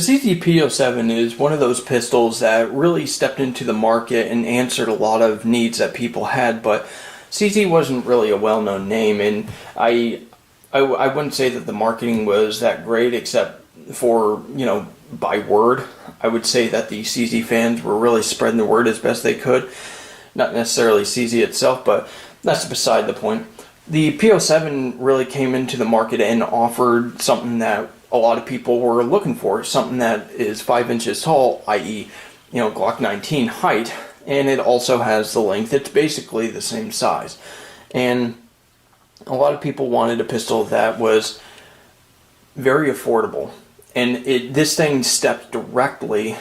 The CZ P07 is one of those pistols that really stepped into the market and answered a lot of needs that people had, but CZ wasn't really a well-known name, and I wouldn't say that the marketing was that great, except for, by word. I would say that the CZ fans were really spreading the word as best they could. Not necessarily CZ itself, but that's beside the point. The P07 really came into the market and offered something that a lot of people were looking for, something that is 5 inches tall, i.e., Glock 19 height, and it also has the length. It's basically the same size. And a lot of people wanted a pistol that was very affordable. And this thing stepped directly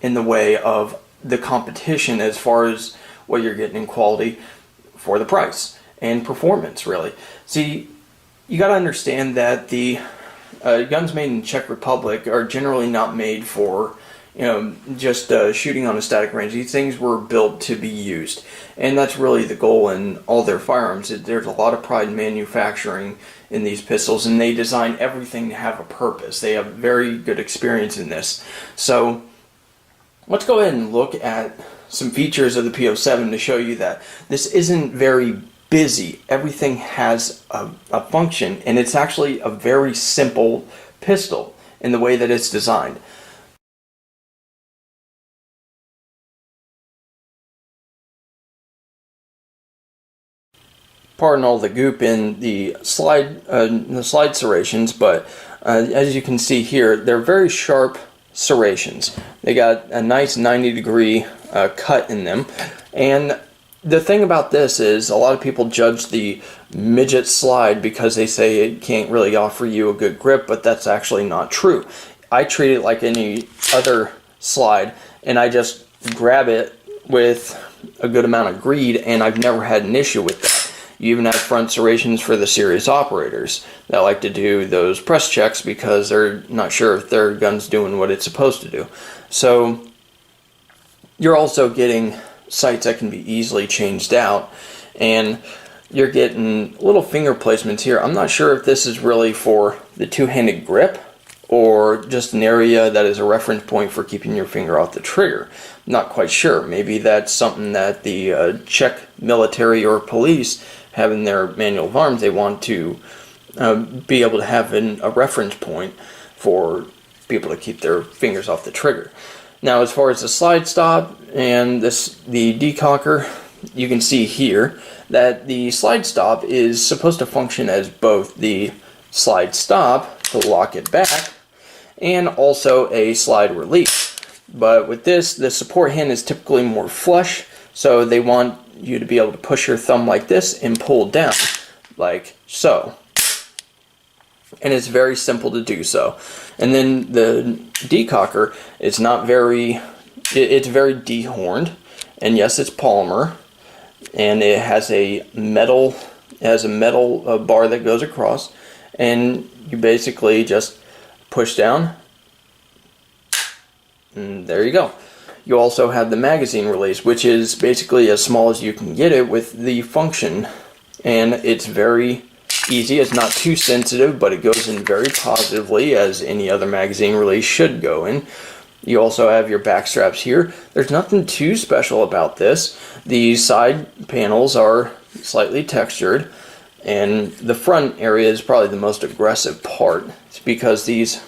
in the way of the competition as far as what you're getting in quality for the price and performance, really. See, you got to understand that the guns made in Czech Republic are generally not made for just shooting on a static range. These things were built to be used, and that's really the goal in all their firearms. There's a lot of pride in manufacturing in these pistols, and they design everything to have a purpose. They have very good experience in this. So let's go ahead and look at some features of the P07 to show you that this isn't very busy. Everything has a function, and it's actually a very simple pistol in the way that it's designed. Pardon all the goop in the slide serrations, but as you can see here, they're very sharp serrations. They got a nice 90-degree cut in them, and the thing about this is a lot of people judge the midget slide because they say it can't really offer you a good grip, but that's actually not true. I treat it like any other slide, and I just grab it with a good amount of greed, and I've never had an issue with that. You even have front serrations for the serious operators that like to do those press checks because they're not sure if their gun's doing what it's supposed to do. So you're also getting sights that can be easily changed out, and you're getting little finger placements here. I'm not sure if this is really for the two-handed grip or just an area that is a reference point for keeping your finger off the trigger. Not quite sure. Maybe that's something that the Czech military or police have in their manual of arms. They want to be able to have a reference point for people to keep their fingers off the trigger. Now, as far as the slide stop and the decocker, you can see here that the slide stop is supposed to function as both the slide stop to lock it back and also a slide release. But with this, the support hand is typically more flush, so they want you to be able to push your thumb like this and pull down, like so. And it's very simple to do so. And then the decocker is not very, it's very dehorned, and yes, it's polymer, and it has a metal bar that goes across, and you basically just push down, and there you go. You also have the magazine release, which is basically as small as you can get it with the function, and it's very easy. It's not too sensitive, but it goes in very positively, as any other magazine release should go in. You also have your back straps here. There's nothing too special about this. The side panels are slightly textured, and the front area is probably the most aggressive part. It's because these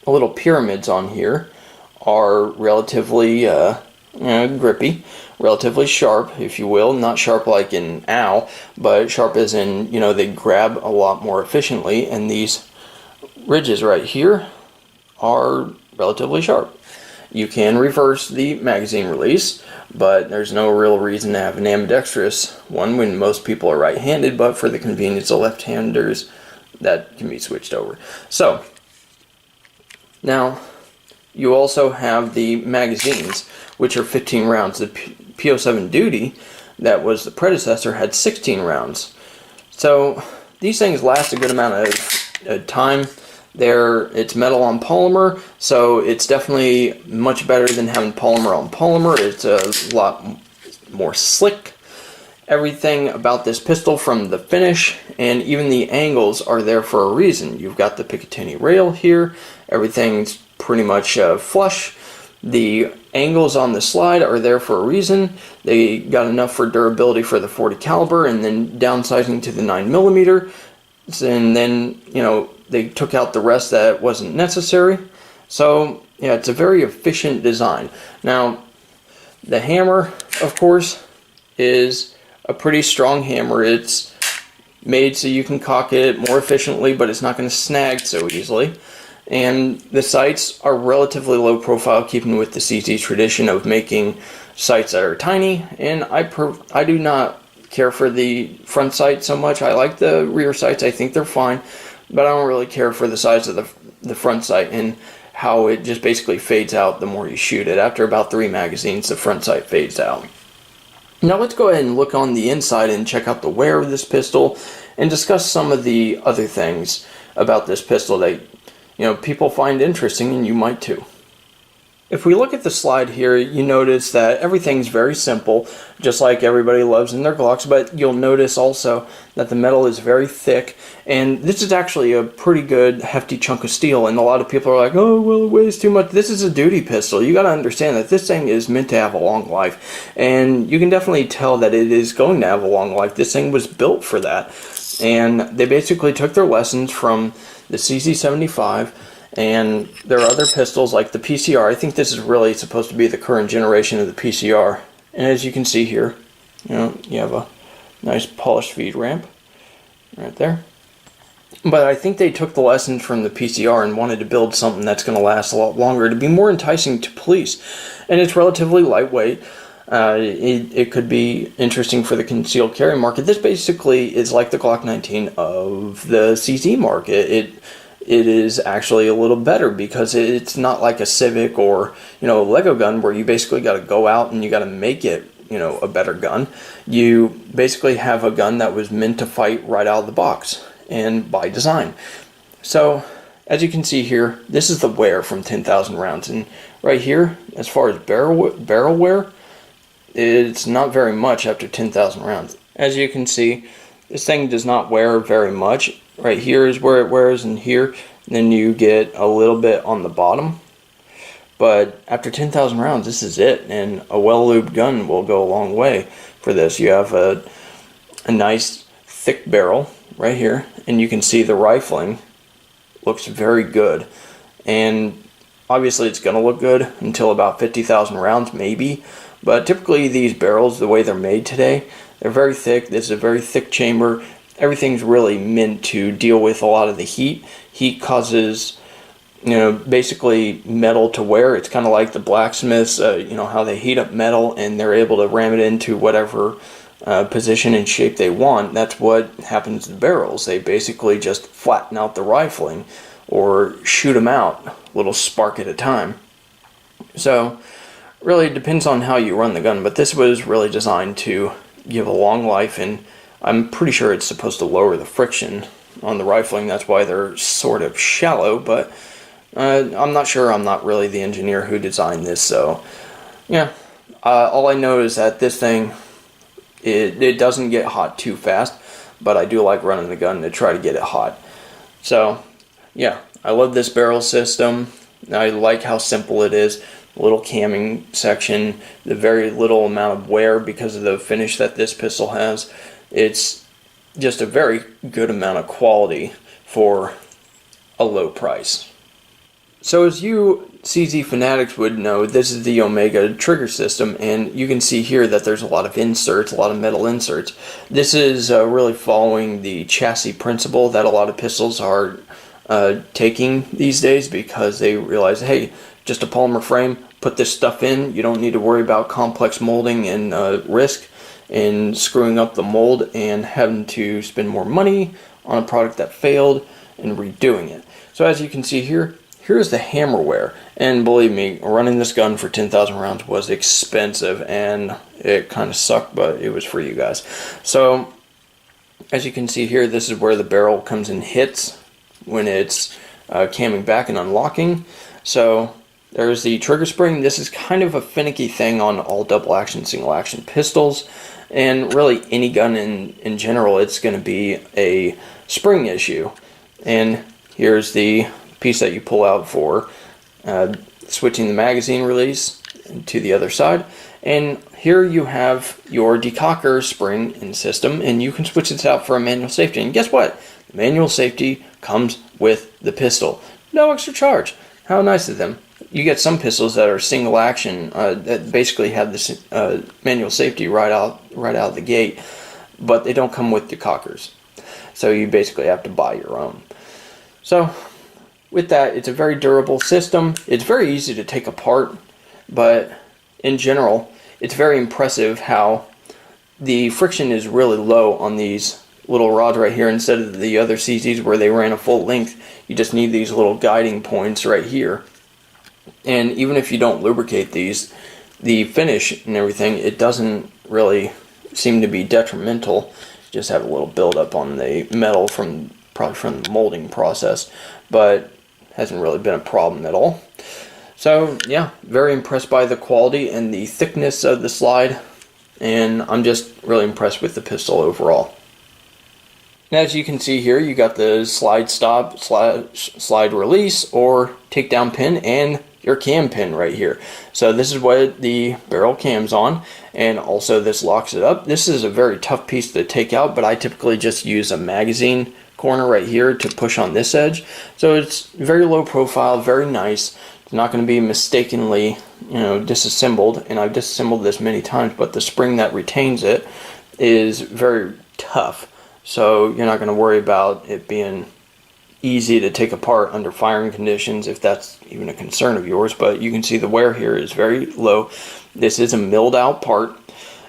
little pyramids on here are relatively grippy, relatively sharp, if you will. Not sharp like in ow, but sharp as in, they grab a lot more efficiently, and these ridges right here are relatively sharp. You can reverse the magazine release, but there's no real reason to have an ambidextrous one when most people are right-handed, but for the convenience of left-handers, that can be switched over. So, now, you also have the magazines, which are 15 rounds. The P07 Duty, that was the predecessor, had 16 rounds. So these things last a good amount of time. It's metal on polymer, so it's definitely much better than having polymer on polymer. It's a lot more slick. Everything about this pistol, from the finish and even the angles, are there for a reason. You've got the Picatinny rail here. Everything's pretty much flush. The angles on the slide are there for a reason. They got enough for durability for the 40 caliber, and then downsizing to the 9mm. And then, you know, they took out the rest that wasn't necessary. So yeah, it's a very efficient design. Now, the hammer, of course, is a pretty strong hammer. It's made so you can cock it more efficiently, but it's not going to snag so easily. And the sights are relatively low profile, keeping with the CZ tradition of making sights that are tiny. And I do not care for the front sight so much. I like the rear sights. I think they're fine, but I don't really care for the size of the front sight and how it just basically fades out the more you shoot it. After about 3 magazines, the front sight fades out. Now let's go ahead and look on the inside and check out the wear of this pistol and discuss some of the other things about this pistol that, you know, people find interesting, and you might too. If we look at the slide here, you notice that everything's very simple, just like everybody loves in their Glocks, but you'll notice also that the metal is very thick, and this is actually a pretty good hefty chunk of steel, and a lot of people are like, oh, well, it weighs too much. This is a duty pistol. You got to understand that this thing is meant to have a long life, and you can definitely tell that it is going to have a long life. This thing was built for that, and they basically took their lessons from the CZ75, and there are other pistols like the PCR. I think this is really supposed to be the current generation of the PCR. And as you can see here, you know, you have a nice polished feed ramp right there. But I think they took the lessons from the PCR and wanted to build something that's going to last a lot longer, to be more enticing to police. And it's relatively lightweight. It could be interesting for the concealed carry market. This basically is like the Glock 19 of the CZ market. It is actually a little better because it's not like a Civic or, you know, a Lego gun where you basically got to go out and you got to make it, you know, a better gun. You basically have a gun that was meant to fight right out of the box and by design. So as you can see here, this is the wear from 10,000 rounds, and right here, as far as barrel wear, it's not very much after 10,000 rounds. As you can see, this thing does not wear very much. Right here is where it wears, and here, then you get a little bit on the bottom. But after 10,000 rounds, this is it, and a well-lubed gun will go a long way for this. You have a nice thick barrel right here, and you can see the rifling looks very good. And obviously it's going to look good until about 50,000 rounds maybe, but typically these barrels, the way they're made today, they're very thick. This is a very thick chamber. Everything's really meant to deal with a lot of the heat. Heat causes, you know, basically metal to wear. It's kind of like the blacksmiths, you know, how they heat up metal and they're able to ram it into whatever position and shape they want. That's what happens to barrels. They basically just flatten out the rifling or shoot them out, a little spark at a time. So really it depends on how you run the gun, but this was really designed to give a long life, and I'm pretty sure it's supposed to lower the friction on the rifling. That's why they're sort of shallow, but I'm not sure. I'm not really the engineer who designed this, so yeah. All I know is that this thing, it doesn't get hot too fast, but I do like running the gun to try to get it hot. So yeah, I love this barrel system. I like how simple it is. Little camming section, the very little amount of wear because of the finish that this pistol has. It's just a very good amount of quality for a low price. So as you CZ fanatics would know, this is the Omega trigger system, and you can see here that there's a lot of inserts, a lot of metal inserts. This is really following the chassis principle that a lot of pistols are taking these days, because they realize, hey, just a polymer frame, put this stuff in, you don't need to worry about complex molding and risk in screwing up the mold and having to spend more money on a product that failed and redoing it. So as you can see here, here's the hammer wear, and believe me, running this gun for 10,000 rounds was expensive, and it kind of sucked, but it was for you guys. So as you can see here, this is where the barrel comes and hits when it's camming back and unlocking. So there's the trigger spring. This is kind of a finicky thing on all double action, single action pistols, and really any gun in general. It's going to be a spring issue. And here's the piece that you pull out for switching the magazine release to the other side. And here you have your decocker spring and system, and you can switch this out for a manual safety. And guess what? The manual safety comes with the pistol. No extra charge. How nice of them. You get some pistols that are single action that basically have this manual safety right out of the gate, but they don't come with decockers. So you basically have to buy your own. So with that, it's a very durable system. It's very easy to take apart, but in general, it's very impressive how the friction is really low on these little rods right here. Instead of the other CZs where they ran a full length, you just need these little guiding points right here. And even if you don't lubricate these, the finish and everything, it doesn't really seem to be detrimental. Just have a little buildup on the metal probably from the molding process, but hasn't really been a problem at all. So yeah, very impressed by the quality and the thickness of the slide, and I'm just really impressed with the pistol overall. And as you can see here, you got the slide stop, slide release, or takedown pin, and your cam pin right here. So this is what the barrel cam's on, and also this locks it up. This is a very tough piece to take out, but I typically just use a magazine corner right here to push on this edge. So it's very low profile, very nice. It's not going to be mistakenly, disassembled, and I've disassembled this many times, but the spring that retains it is very tough. So you're not going to worry about it being easy to take apart under firing conditions, if that's even a concern of yours. But you can see the wear here is very low. This is a milled out part,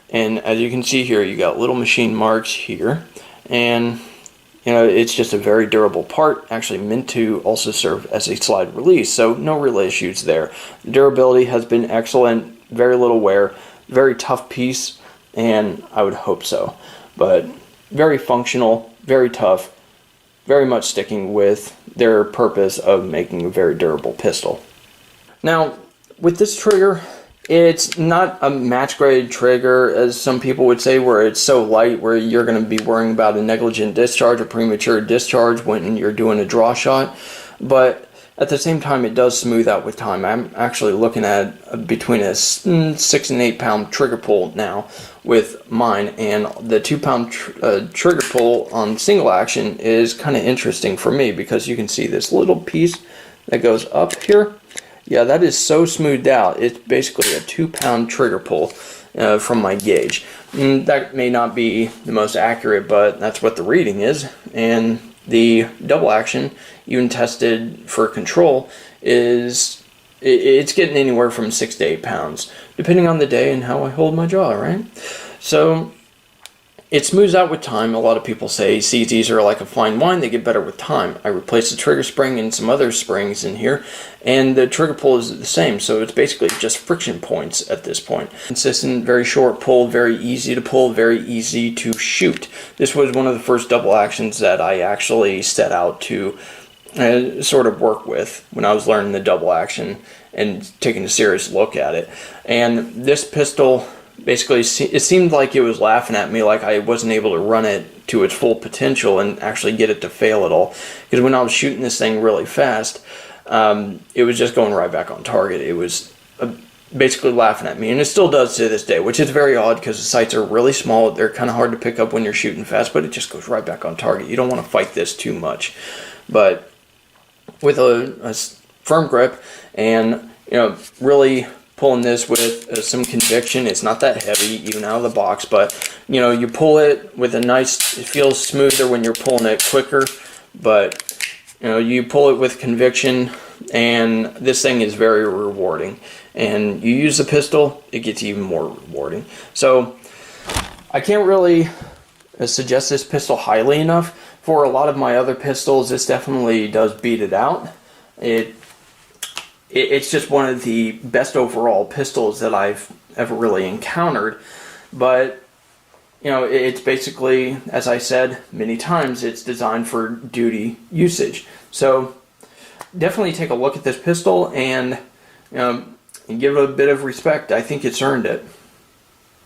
and as you can see here, you got little machine marks here, and it's just a very durable part, actually meant to also serve as a slide release, so no real issues there. The durability has been excellent, very little wear, very tough piece, and I would hope so. But very functional, very tough, very much sticking with their purpose of making a very durable pistol. Now, with this trigger, it's not a match grade trigger, as some people would say, where it's so light where you're going to be worrying about a negligent discharge or premature discharge when you're doing a draw shot. But at the same time, it does smooth out with time. I'm actually looking at between a 6 and 8 pound trigger pull now with mine, and the 2 pound trigger pull on single action is kind of interesting for me, because you can see this little piece that goes up here. Yeah, that is so smoothed out. It's basically a 2 pound trigger pull from my gauge. That may not be the most accurate, but that's what the reading is. And the double action, even tested for control, it's getting anywhere from 6 to 8 pounds, depending on the day and how I hold my jaw, right? So it smooths out with time. A lot of people say CZs are like a fine wine, they get better with time. I replaced the trigger spring and some other springs in here, and the trigger pull is the same, so it's basically just friction points at this point. Consistent, very short pull, very easy to pull, very easy to shoot. This was one of the first double actions that I actually set out to sort of work with when I was learning the double action and taking a serious look at it. And this pistol, basically, it seemed like it was laughing at me, like I wasn't able to run it to its full potential and actually get it to fail at all. Because when I was shooting this thing really fast, it was just going right back on target. It was basically laughing at me, and it still does to this day, which is very odd because the sights are really small. They're kind of hard to pick up when you're shooting fast, but it just goes right back on target. You don't want to fight this too much. But with a firm grip and really pulling this with some conviction, it's not that heavy even out of the box, but you pull it with a nice, it feels smoother when you're pulling it quicker, but you pull it with conviction, and this thing is very rewarding. And you use the pistol, it gets even more rewarding. So I can't really suggest this pistol highly enough. For a lot of my other pistols, this definitely does beat it out. It's just one of the best overall pistols that I've ever really encountered. But it's basically, as I said many times, it's designed for duty usage. So definitely take a look at this pistol and give it a bit of respect. I think it's earned it.